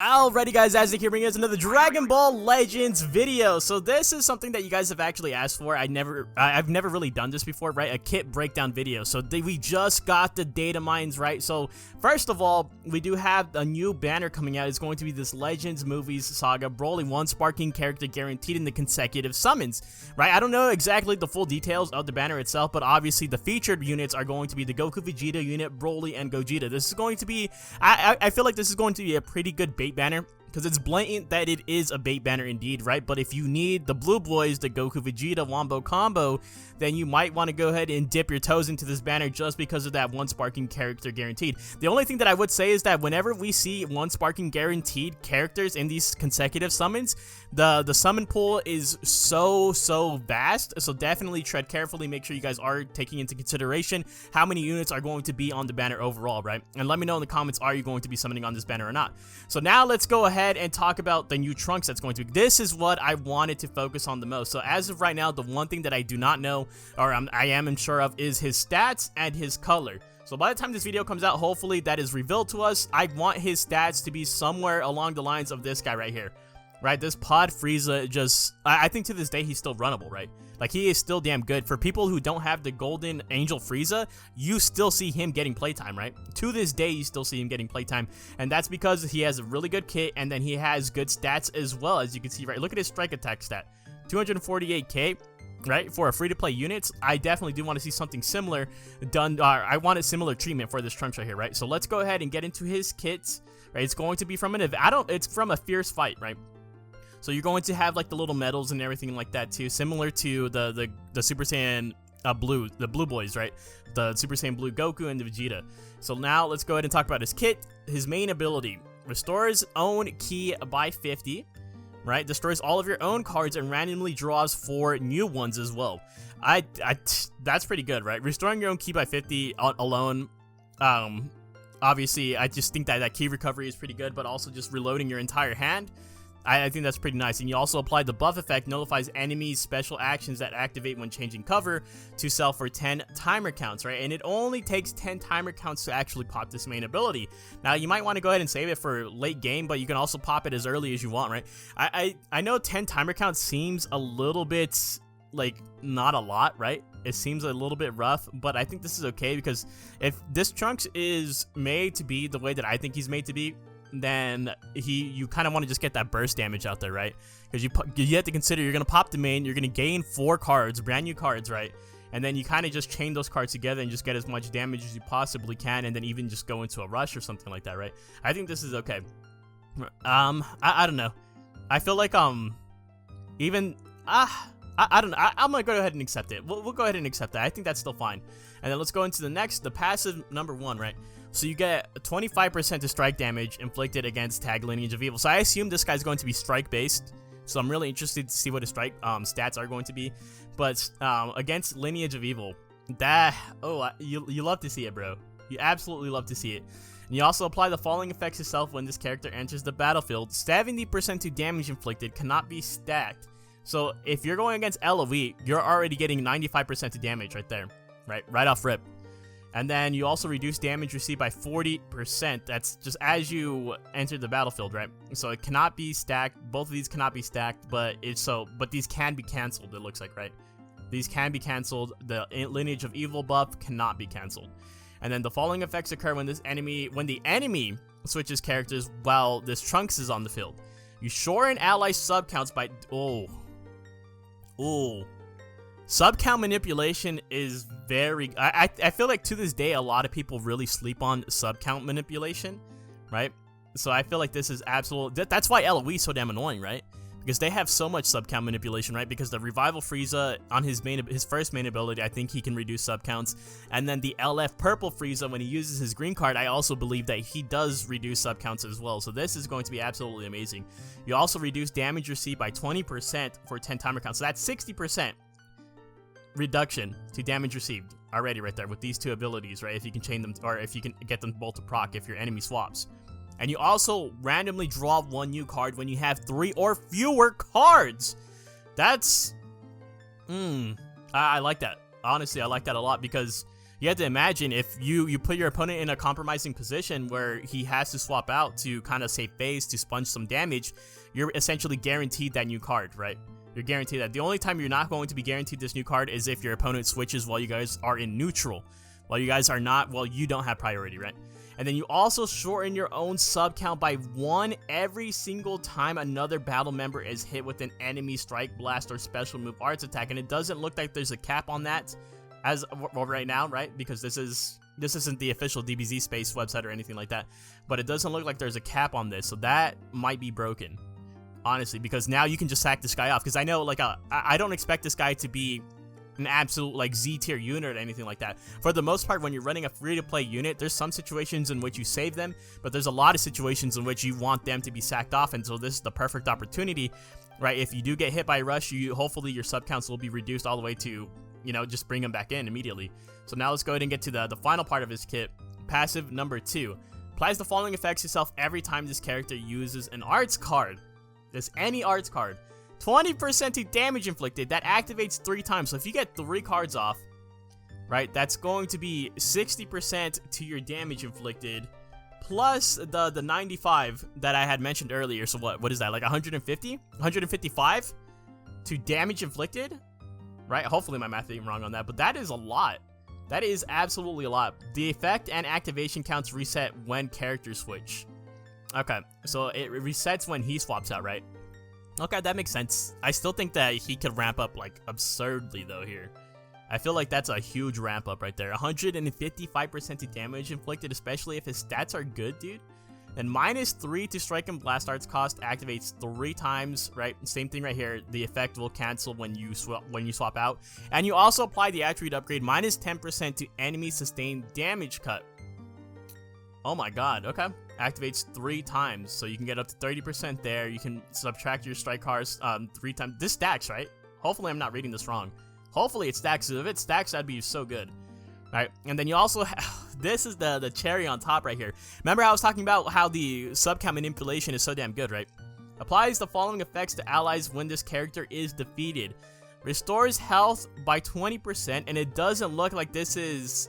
Alrighty guys, Isaac here bringing us another Dragon Ball Legends video. So this is something that you guys have actually asked for. I've never really done this before, right? A kit breakdown video. So we just got the Datamines, right? So first of all, we do have a new banner coming out. It's going to be this Legends Movies Saga Broly, one sparking character guaranteed in the consecutive summons, right? I don't know exactly the full details of the banner itself, but obviously the featured units are going to be the Goku Vegeta unit, Broly, and Gogeta. This is going to be, I feel like this is going to be a pretty good bait banner, because it's blatant that it is a bait banner indeed, right? But if you need the blue boys, the Goku Vegeta Wombo combo, then you might want to go ahead and dip your toes into this banner just because of that one sparking character guaranteed. The only thing that I would say is that whenever we see one sparking guaranteed characters in these consecutive summons, the summon pool is so vast, so definitely tread carefully. Make sure you guys are taking into consideration how many units are going to be on the banner overall, right? And let me know in the comments, are you going to be summoning on this banner or not? So now let's go ahead and talk about the new Trunks that's going to be. This is what I wanted to focus on the most. So as of right now, the one thing that I do not know, or I am unsure of, is his stats and his color. So by the time this video comes out, hopefully that is revealed to us. I want his stats to be somewhere along the lines of this guy right here, right? This Pod Frieza, just, I think to this day he's still runnable, right? Like, he is still damn good. For people who don't have the Golden Angel Frieza, you still see him getting playtime, right? To this day, you still see him getting playtime, and that's because he has a really good kit, and then he has good stats as well, as you can see, right? Look at his strike attack stat, 248k, right? For a free-to-play units, I definitely do want to see something similar done. I want a similar treatment for this Trunks right here, right? So let's go ahead and get into his kits, right? It's going to be from it's from a fierce fight, right? So you're going to have like the little medals and everything like that too, similar to the Super Saiyan Blue, the Blue Boys, right? The Super Saiyan Blue Goku and the Vegeta. So now let's go ahead and talk about his kit. His main ability: restores own key by 50, right? Destroys all of your own cards and randomly draws 4 new ones as well. That's pretty good, right? Restoring your own key by 50 alone. Obviously, I just think that key recovery is pretty good, but also just reloading your entire hand, I think that's pretty nice. And you also apply the buff effect, nullifies enemies' special actions that activate when changing cover to sell for 10 timer counts, right? And it only takes 10 timer counts to actually pop this main ability. Now, you might want to go ahead and save it for late game, but you can also pop it as early as you want, right? I know 10 timer counts seems a little bit, like, not a lot, right? It seems a little bit rough, but I think this is okay, because if this Trunks is made to be the way that I think he's made to be, then you kind of want to just get that burst damage out there, right? Because you have to consider, you're going to pop the main, you're going to gain 4 cards, brand new cards, right? And then you kind of just chain those cards together and just get as much damage as you possibly can, and then even just go into a rush or something like that, right? I think this is okay. I don't know. I feel like I don't know. I'm gonna go ahead and accept it. We'll go ahead and accept that. I think that's still fine. And then let's go into the next, the passive number 1, right? So you get 25% to strike damage inflicted against tag Lineage of Evil. So I assume this guy's going to be strike based. So I'm really interested to see what his strike stats are going to be. But against Lineage of Evil, you love to see it, bro. You absolutely love to see it. And you also apply the following effects yourself when this character enters the battlefield. 70% to damage inflicted, cannot be stacked. So if you're going against LOE, you're already getting 95% to damage right there, right off rip. And then you also reduce damage received by 40%. That's just as you enter the battlefield, right? So it cannot be stacked. Both of these cannot be stacked, but these can be canceled, it looks like, right? These can be canceled. The Lineage of Evil buff cannot be canceled. And then the following effects occur when the enemy switches characters while this Trunks is on the field. You shore an ally sub counts by sub count manipulation is very, I feel like to this day a lot of people really sleep on sub count manipulation, right? So I feel like this is that's why LOE is so damn annoying, right? Because they have so much sub count manipulation, right? Because the Revival Frieza on his first main ability, I think he can reduce sub counts, and then the LF Purple Frieza, when he uses his green card, I also believe that he does reduce sub counts as well. So this is going to be absolutely amazing. You also reduce damage received by 20% for 10 timer counts. So that's 60% reduction to damage received already right there with these 2 abilities, right? If you can chain them, or if you can get them both to proc if your enemy swaps. And you also randomly draw 1 new card when you have 3 or fewer cards. That's I like that. Honestly, I like that a lot, because You have to imagine if you put your opponent in a compromising position where he has to swap out to kind of save face to sponge some damage, you're essentially guaranteed that new card, right? You're guaranteed that. The only time you're not going to be guaranteed this new card is if your opponent switches while you guys are in neutral. While you guys are not, well, you don't have priority, right? And then you also shorten your own sub count by 1 every single time another battle member is hit with an enemy strike, blast, or special move arts attack. And it doesn't look like there's a cap on that as well right now, right? Because this isn't the official DBZ Space website or anything like that. But it doesn't look like there's a cap on this, so that might be broken, honestly. Because now you can just sack this guy off. Because I know, like, I don't expect this guy to be an absolute like Z tier unit or anything like that. For the most part, when you're running a free-to-play unit, there's some situations in which you save them, but there's a lot of situations in which you want them to be sacked off, and so this is the perfect opportunity, right? If you do get hit by rush, hopefully your sub counts will be reduced all the way to, you know, just bring them back in immediately. So now let's go ahead and get to the final part of his kit. Passive number 2. Applies the following effects yourself every time this character uses an arts card. Just any arts card. 20% to damage inflicted. That activates 3 times. So if you get 3 cards off, right, that's going to be 60% to your damage inflicted, plus the 95 that I had mentioned earlier. So what is that, like 150? 155 to damage inflicted, right? Hopefully my math ain't wrong on that, but that is a lot. That is absolutely a lot. The effect and activation counts reset when characters switch. Okay, so it resets when he swaps out, right? Okay, that makes sense. I still think that he could ramp up, like, absurdly, though, here. I feel like that's a huge ramp up right there. 155% to damage inflicted, especially if his stats are good, dude. Then -3 to strike and blast arts cost activates 3 times, right? Same thing right here. The effect will cancel when you swap out. And you also apply the attribute upgrade -10% to enemy sustained damage cut. Oh my god, okay. Activates 3 times, so you can get up to 30% there. You can subtract your strike cards 3 times. This stacks, right? Hopefully I'm not reading this wrong. Hopefully it stacks. If it stacks, that'd be so good. Alright, and then you also this is the cherry on top right here. Remember how I was talking about how the sub-count manipulation is so damn good, right? Applies the following effects to allies when this character is defeated. Restores health by 20%, and it doesn't look like there's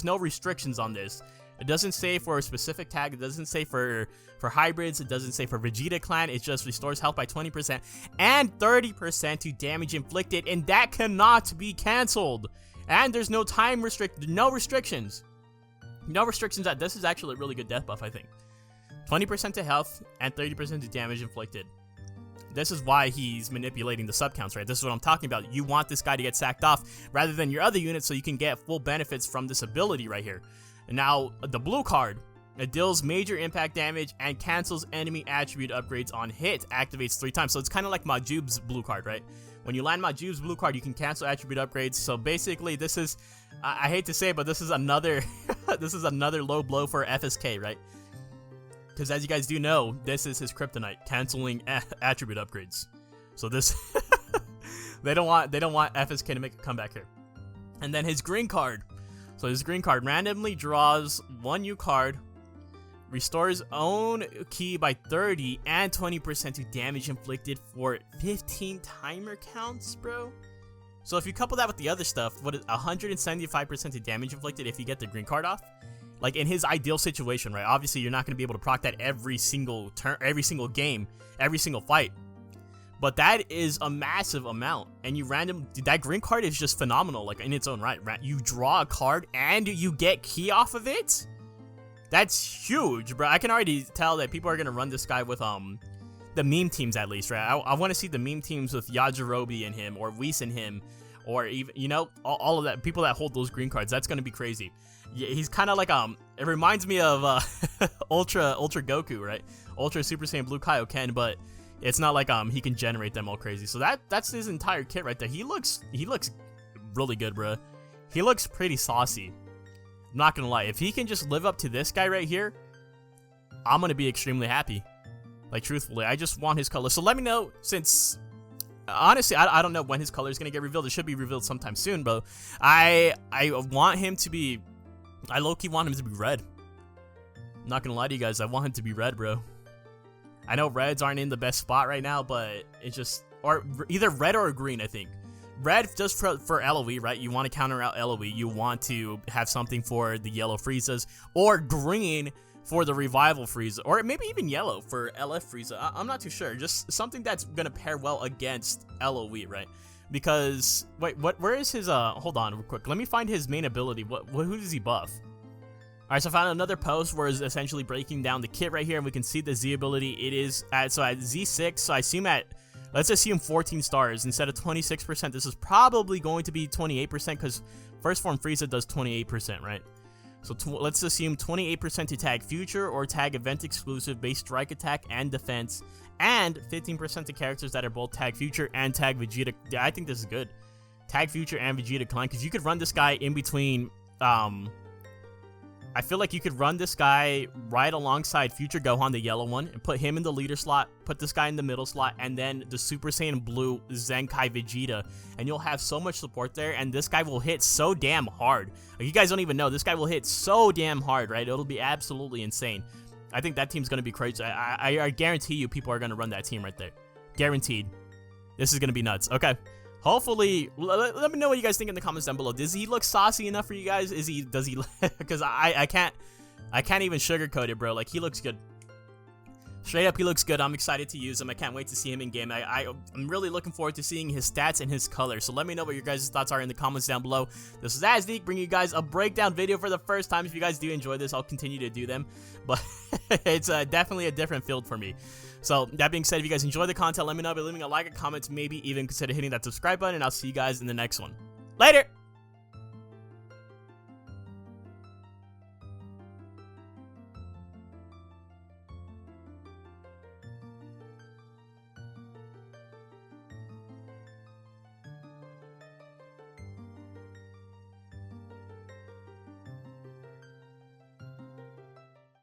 no restrictions on this. It doesn't say for a specific tag, it doesn't say for hybrids, it doesn't say for Vegeta clan, it just restores health by 20% and 30% to damage inflicted, and that cannot be cancelled. And there's no time no restrictions. No restrictions. This is actually a really good death buff, I think. 20% to health and 30% to damage inflicted. This is why he's manipulating the sub counts, right? This is what I'm talking about. You want this guy to get sacked off rather than your other units so you can get full benefits from this ability right here. And now, the blue card, it deals major impact damage and cancels enemy attribute upgrades on hit, activates 3 times. So it's kind of like Majub's blue card, right? When you land Majub's blue card, you can cancel attribute upgrades. So basically, this is, I hate to say it, but this is another, this is another low blow for FSK, right? Because as you guys do know, this is his kryptonite, canceling attribute upgrades. So this, they don't want FSK to make a comeback here. And then his green card. So his green card randomly draws 1 new card, restores own key by 30 and 20% to damage inflicted for 15 timer counts, bro. So if you couple that with the other stuff, what is 175% to damage inflicted if you get the green card off? Like in his ideal situation, right? Obviously you're not going to be able to proc that every single turn, every single game, every single fight. But that is a massive amount, and that green card is just phenomenal, like in its own right. You draw a card and you get key off of it. That's huge, bro. I can already tell that people are gonna run this guy with the meme teams at least, right? I want to see the meme teams with Yajirobe in him, or Whis in him, or even, you know, all of that. People that hold those green cards, that's gonna be crazy. Yeah, he's kind of like it reminds me of Ultra Goku, right? Ultra Super Saiyan Blue Kaioken, but it's not like he can generate them all crazy. So that's his entire kit right there. He looks really good, bro. He looks pretty saucy. I'm not gonna lie. If he can just live up to this guy right here, I'm gonna be extremely happy. Like, truthfully, I just want his color. So let me know, since honestly I don't know when his color is gonna get revealed. It should be revealed sometime soon, but I want him to be, I low-key want him to be red. I'm not gonna lie to you guys, I want him to be red, bro. I know reds aren't in the best spot right now, but it's just, or either red or green, I think. red just for LOE, right? You want to counter out LOE. You want to have something for the yellow Friezas, or green for the revival Frieza, or maybe even yellow for LF Frieza. I'm not too sure. Just something that's gonna pair well against LOE, right? Because wait, where is his hold on real quick. Let me find his main ability. Who does he buff? Alright, so I found another post where it's essentially breaking down the kit right here, and we can see the Z ability. It is at Z6, so I assume let's assume 14 stars instead of 26%. This is probably going to be 28% because first form Frieza does 28%, right? So let's assume 28% to tag future or tag event exclusive base strike attack and defense, and 15% to characters that are both tag future and tag Vegeta. Yeah, I think this is good. Tag future and Vegeta clan, because you could run this guy in between. I feel like you could run this guy right alongside Future Gohan, the yellow one, and put him in the leader slot, put this guy in the middle slot, and then the Super Saiyan Blue Zenkai Vegeta, and you'll have so much support there, and this guy will hit so damn hard. Like, you guys don't even know, this guy will hit so damn hard, right? It'll be absolutely insane. I think that team's going to be crazy. I guarantee you people are going to run that team right there. Guaranteed. This is going to be nuts. Okay. Hopefully, let me know what you guys think in the comments down below. Does he look saucy enough for you guys? Does he, because I can't even sugarcoat it, bro. Like, he looks good. Straight up, he looks good. I'm excited to use him. I can't wait to see him in game. I'm really looking forward to seeing his stats and his colors. So let me know what your guys' thoughts are in the comments down below. This is Azdeek, bringing you guys a breakdown video for the first time. If you guys do enjoy this, I'll continue to do them. But it's definitely a different field for me. So, that being said, if you guys enjoy the content, let me know by leaving a like, a comment, maybe even consider hitting that subscribe button, and I'll see you guys in the next one. Later!